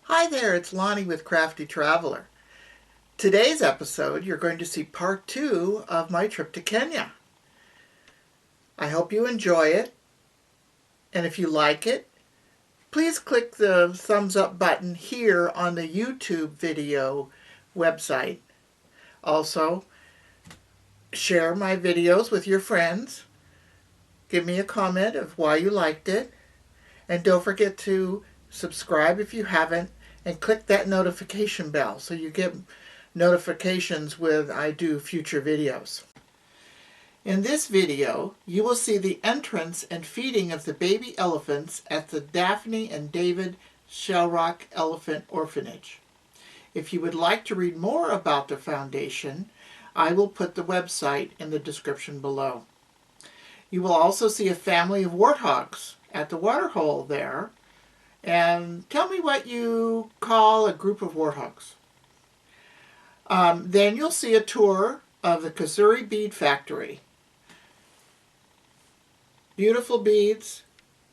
Hi there, it's Lonnie with Crafty Traveler. Today's episode, you're going to see part 2 of my trip to Kenya. I hope you enjoy it, and if you like it, please click the thumbs up button here on the YouTube video website. Also, share my videos with your friends. Give me a comment of why you liked it, and don't forget to subscribe if you haven't, and click that notification bell so you get notifications when I do future videos. In this video, you will see the entrance and feeding of the baby elephants at the Daphne and David Sheldrick Elephant Orphanage. If you would like to read more about the foundation, I will put the website in the description below. You will also see a family of warthogs at the waterhole there. And tell me what you call a group of warthogs. Then you'll see a tour of the Kasuri Bead factory. Beautiful beads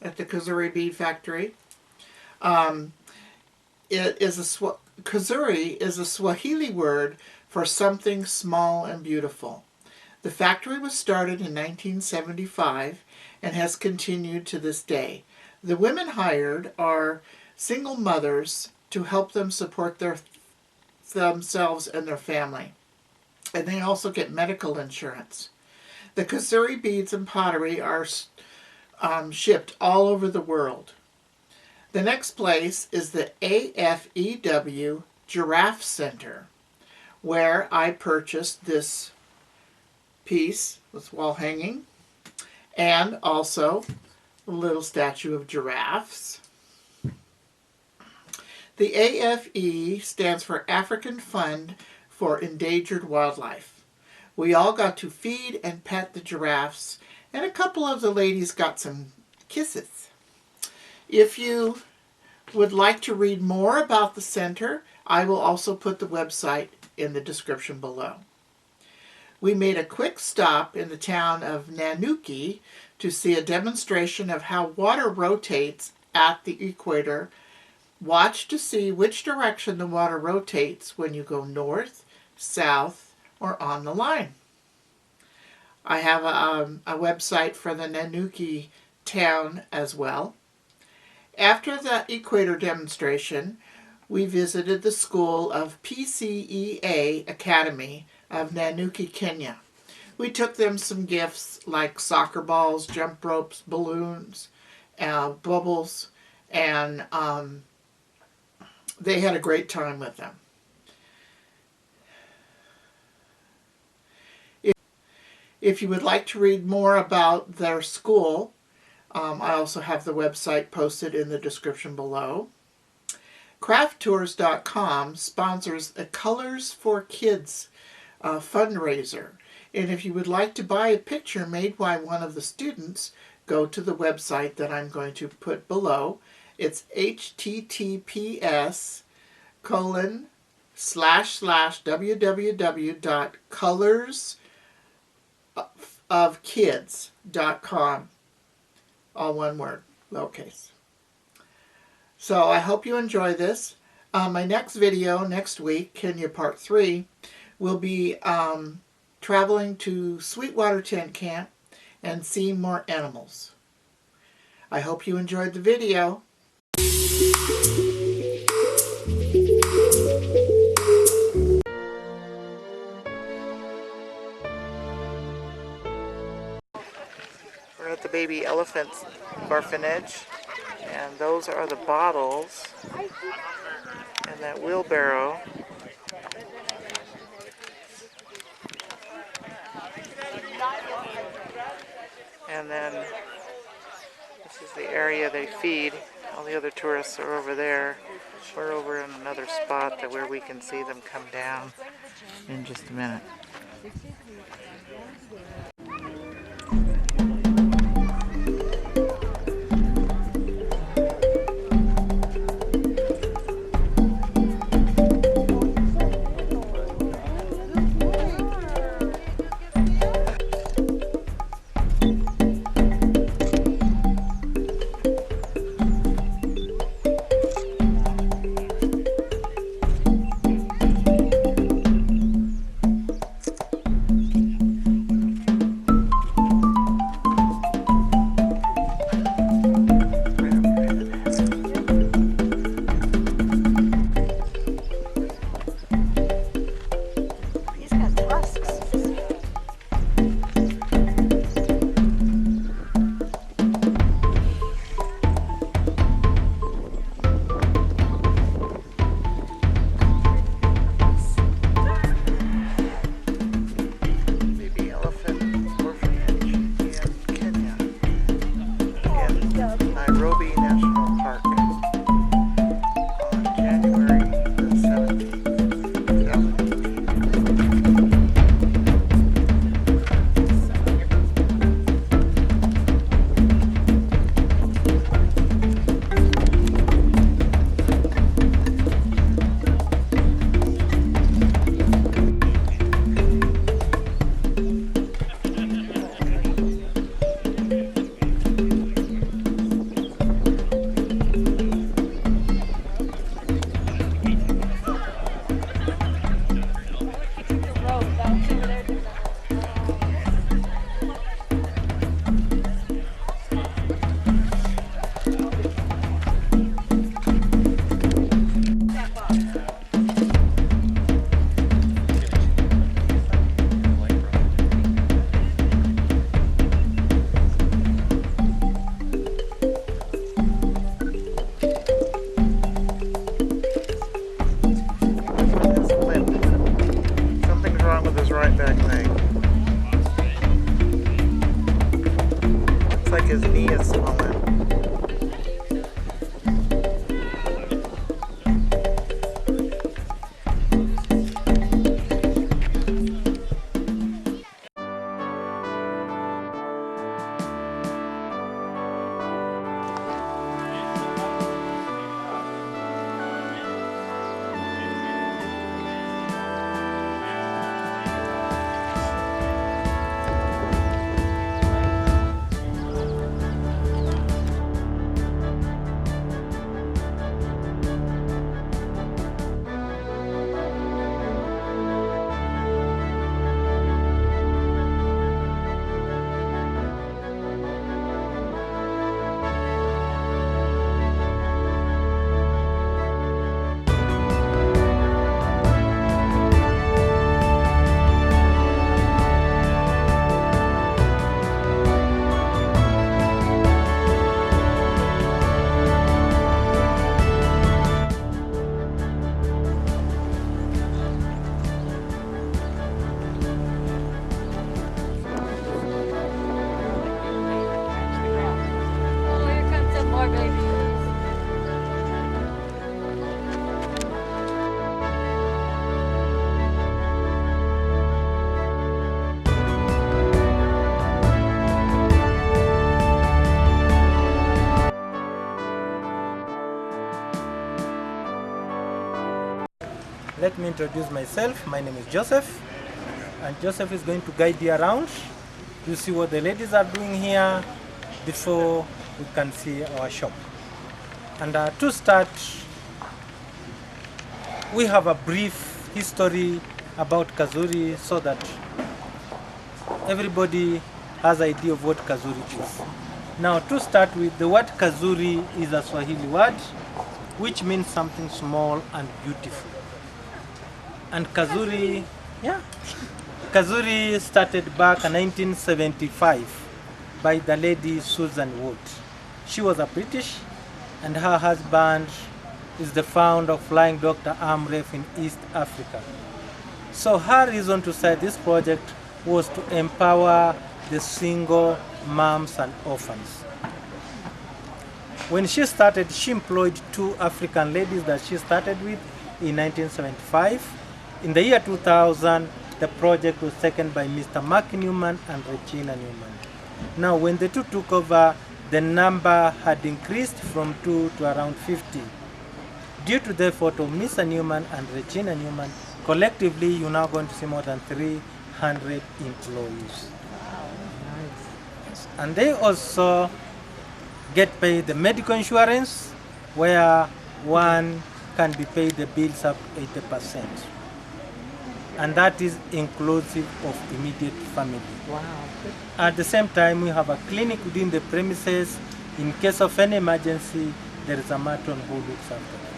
at the Kasuri Bead factory. Kasuri is a Swahili word for something small and beautiful. The factory was started in 1975 and has continued to this day. The women hired are single mothers to help them support themselves and their family. And they also get medical insurance. The Kasuri beads and pottery are shipped all over the world. The next place is the AFEW Giraffe Center, where I purchased this piece with wall hanging and also a little statue of giraffes. The AFE stands for African Fund for Endangered Wildlife. We all got to feed and pet the giraffes, and a couple of the ladies got some kisses. If you would like to read more about the center, I will also put the website in the description below. We made a quick stop in the town of Nanyuki to see a demonstration of how water rotates at the equator. Watch to see which direction the water rotates when you go north, south, or on the line. I have a website for the Nanyuki town as well. After the equator demonstration, we visited the school of PCEA Academy of Nanyuki, Kenya. We took them some gifts like soccer balls, jump ropes, balloons, bubbles, and they had a great time with them. If you would like to read more about their school, I also have the website posted in the description below. Crafttours.com sponsors a Colors for Kids fundraiser. And if you would like to buy a picture made by one of the students, go to the website that I'm going to put below. It's https://www.colorsofkids.com. All one word, lowercase. So I hope you enjoy this. My next video next week, Kenya Part 3, will be traveling to Sweetwater Tent Camp and seeing more animals. I hope you enjoyed the video. We're at the baby elephant orphanage, and those are the bottles and that wheelbarrow. And then this is the area they feed. All the other tourists are over there. We're over in another spot where we can see them come down in just a minute. let me introduce myself. My name is Joseph, and Joseph is going to guide you around to see what the ladies are doing here before we can see our shop. And to start, we have a brief history about Kasuri so that everybody has an idea of what Kasuri is. Now, to start with, the word Kasuri is a Swahili word which means something small and beautiful. And Kasuri, Kasuri started back in 1975 by the lady Susan Wood. She was a British, and her husband is the founder of Flying Doctor Armref in East Africa. So her reason to start this project was to empower the single moms and orphans. When she started, she employed 2 African ladies that she started with in 1975. In the year 2000, the project was taken by Mr. Mark Newman and Regina Newman. Now, when the 2 took over, the number had increased from 2 to around 50. Due to the effort of Mr. Newman and Regina Newman, collectively, you're now going to see more than 300 employees. And they also get paid the medical insurance, where one can be paid the bills up 80%. And that is inclusive of immediate family. Wow. At the same time, we have a clinic within the premises. In case of any emergency, there is a matron who looks after them.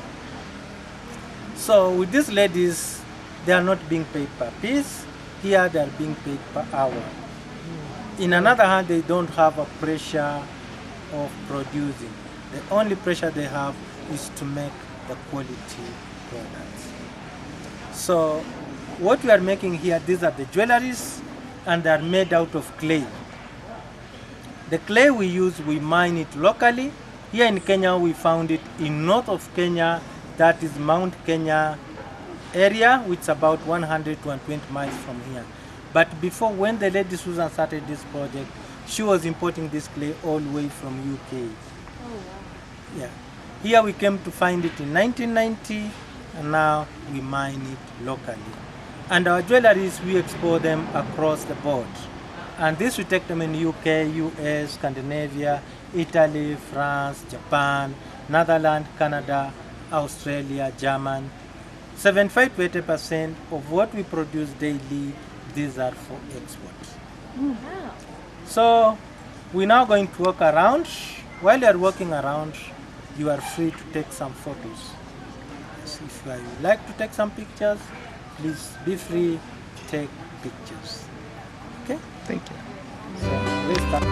So with these ladies, they are not being paid per piece. Here they are being paid per hour. In another hand, they don't have a pressure of producing. The only pressure they have is to make the quality products. So what we are making here, these are the jewelries, and they are made out of clay. The clay we use, we mine it locally. Here in Kenya, we found it in north of Kenya, that is Mount Kenya area, which is about 100 to 120 miles from here. But before, when the lady Susan started this project, she was importing this clay all the way from UK. Oh, wow. Yeah. Here we came to find it in 1990, and now we mine it locally. And our jewelries, we export them across the board. And this we take them in UK, US, Scandinavia, Italy, France, Japan, Netherlands, Canada, Australia, German. 75 to 80% of what we produce daily, these are for export. Wow. So we're now going to walk around. While you are walking around, you are free to take some photos. So if you would like to take some pictures, please be free to take pictures. Okay? Thank you. So let's start.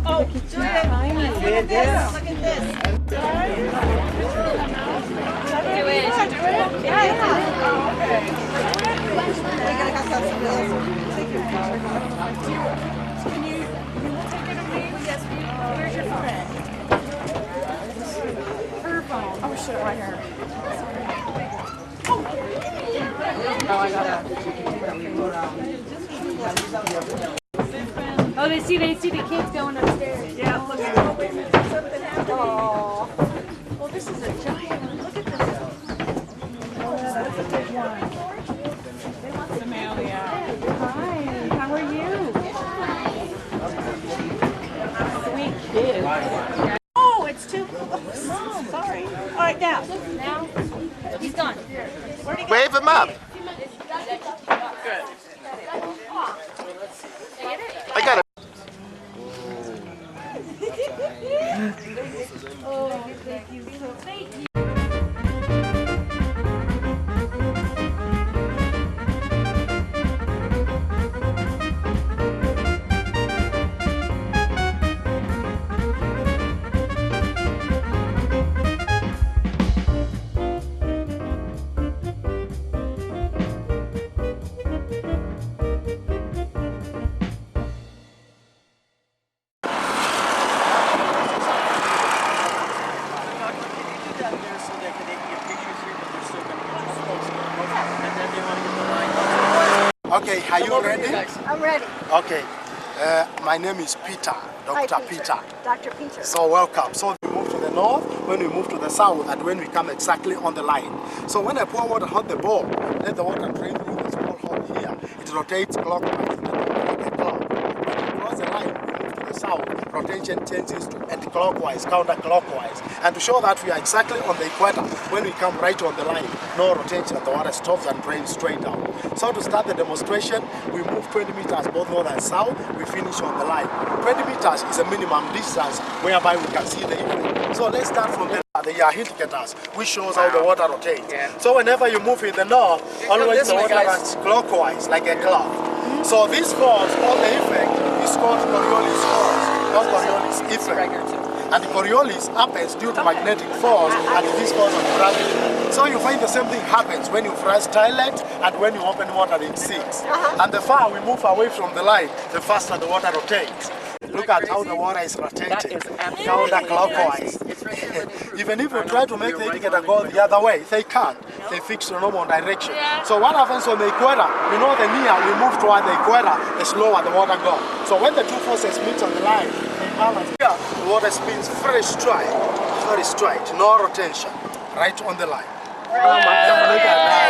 Oh, do it. Look at this. Look at this. Do it. Oh shit, right here. Oh, I gotta. Oh, they see the kids going upstairs. Yeah, look at something happening. Oh. Well, this is a giant. Look at this. Oh, that's a big one. Somalia. Hi, how are you? Sweet kid. Oh, it's too. Oh, sorry. All right, now. Now, he's gone. Where'd he go? Wave him up. Good. I got it. Oh, thank you. Thank you. Okay, are you ready? I'm ready. Okay, my name is Peter, Dr. Peter. Dr. Peter. So welcome. So we move to the north, when we move to the south, and when we come exactly on the line. So when I pour water on the bowl, let the water drain through the small hole here. It rotates clockwise, like a clock. When we cross the line, we move to the south, rotation changes to anti-clockwise, counterclockwise. And to show that we are exactly on the equator, when we come right on the line, no rotation, the water stops and drains straight down. So to start the demonstration, we move 20 meters both north and south, we finish on the line. 20 meters is a minimum distance whereby we can see the effect. So let's start from the indicators, which shows how the water rotates. So whenever you move in the north, always the water runs clockwise, like a clock. So this force, all the effect, is called Coriolis force, not Coriolis effect. And Coriolis happens due to magnetic force and this cause of gravity. So you find the same thing happens when you flash toilet and when you open water it sinks. And the far we move away from the line, the faster the water rotates. Look at how the water is rotating, counterclockwise. Even if you try to make the indicator go the other way, they can't. They fix the normal direction. So what happens on the equator? You know the near we move toward the equator, the slower the water goes. So when the two forces meet on the line, they balance. Here, the water spins very straight, no rotation, right on the line. Oh my God, look at that.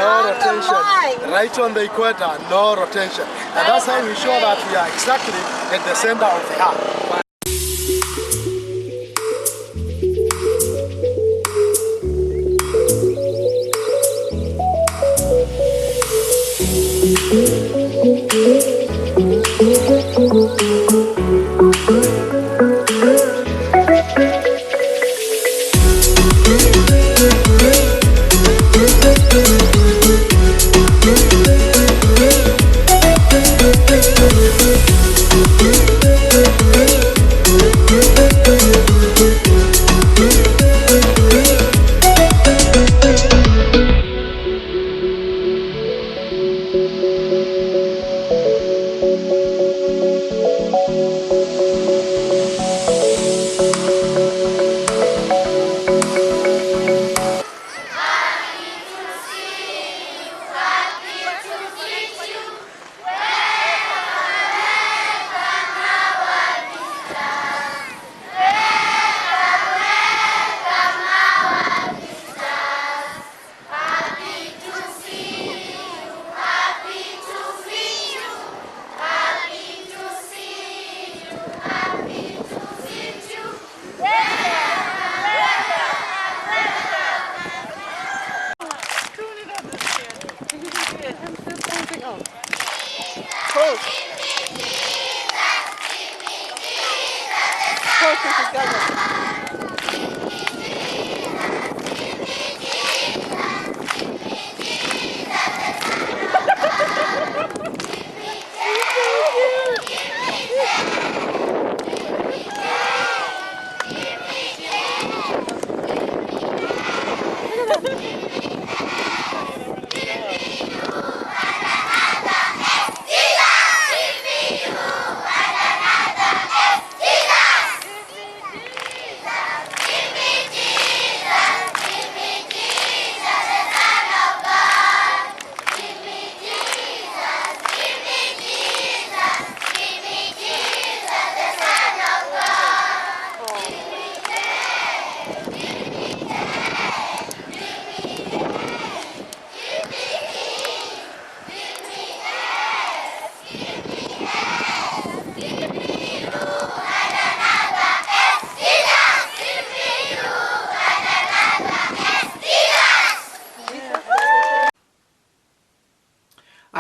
No rotation. Right on the equator, no rotation. And that's how we show that we are exactly at the center of the earth.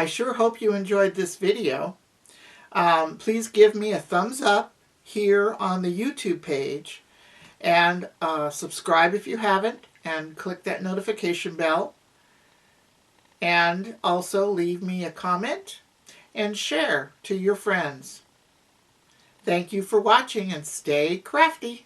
I sure hope you enjoyed this video. Please give me a thumbs up here on the YouTube page, and subscribe if you haven't, and click that notification bell, and also leave me a comment and share to your friends. Thank you for watching, and stay crafty.